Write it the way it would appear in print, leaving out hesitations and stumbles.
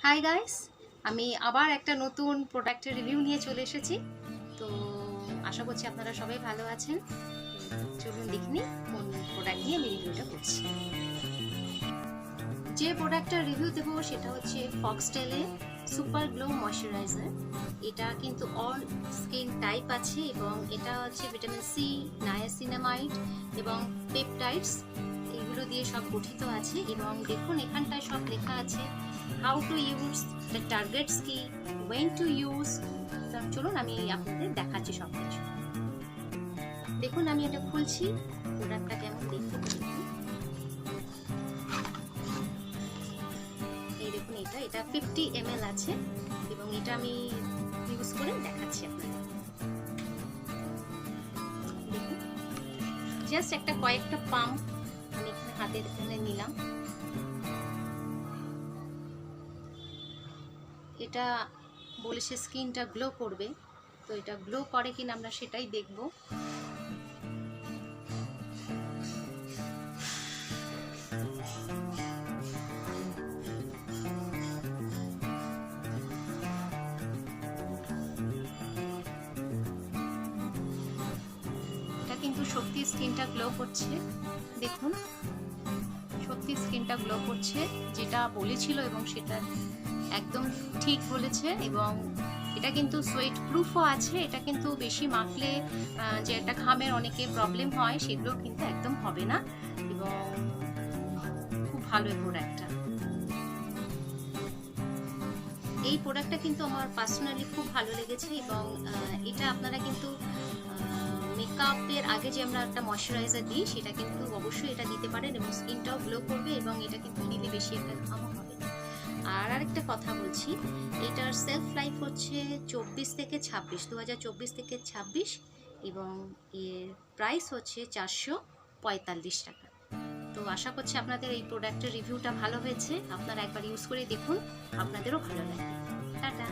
Hi guys, আমি আবার একটা নতুন প্রোডাক্টের রিভিউ নিয়ে চলে এসেছি। তো আশা করছি আপনারা সবাই ভালো আছেন। চলুন দেখে নিই কোন প্রোডাক্ট নিয়ে আমি রিভিউটা করছি। যে প্রোডাক্টটার রিভিউ দেবো সেটা হচ্ছে ফক্সটেলে সুপার গ্লো ময়শ্চারাইজার। এটা কিন্তু অল স্কিন টাইপ আছে এবং এটা হচ্ছে ভিটামিন সি, নায়াসিনামাইড এবং পেপটাইডস এগুলো দিয়ে সব গঠিত আছে। এবং দেখুন এখানটায় সব লেখা আছে how to use, the targets কি, ওয়েন টু ইউজ। চলুন আমি আপনাদের দেখাচ্ছি সব কিছু। দেখুন আমি এটা খুলছি, প্রোডাক্টটা কেমন দেখতে দেখুন। এই দেখুন এটা 50 ml আছে এবং এটা আমি ইউজ করে দেখাচ্ছি আপনাদের। দেখুন জাস্ট একটা কয়েকটা পাম্প আমি এখানে হাতে নিলাম। এটা বলেছে স্কিনটা গ্লো করবে, তো এটা গ্লো করে কিনা আমরা সেটাই দেখব। এটা কিন্তু সত্যি স্কিনটা গ্লো করছে। দেখুন সত্যি স্কিনটা গ্লো করছে, যেটা বলেছিল এবং সেটা একদম ঠিক বলেছে। এবং এটা কিন্তু সোয়েট প্রুফও আছে। এটা কিন্তু বেশি মাখলে যে একটা ঘামের অনেকে প্রবলেম হয় সেগুলো কিন্তু একদম হবে না এবং খুব ভালো এই প্রোডাক্টটা। এই প্রোডাক্টটা কিন্তু আমার পার্সোনালি খুব ভালো লেগেছে এবং এটা আপনারা কিন্তু মেকআপের আগে যে আমরা একটা ময়শ্চারাইজার দিই সেটা কিন্তু অবশ্যই এটা দিতে পারেন এবং স্কিনটাও গ্লো করবে এবং এটা কিন্তু দিলে বেশি একটা ঘামও হবে না। আর আরেকটা কথা বলছি, এটার সেলফ লাইফ হচ্ছে 24 থেকে 26, 2024 থেকে 26 এবং এর প্রাইস হচ্ছে 445 টাকা। তো আশা করছি আপনাদের এই প্রোডাক্টের রিভিউটা ভালো হয়েছে। আপনারা একবার ইউজ করে দেখুন, আপনাদেরও ভালো লাগবে। টাটা।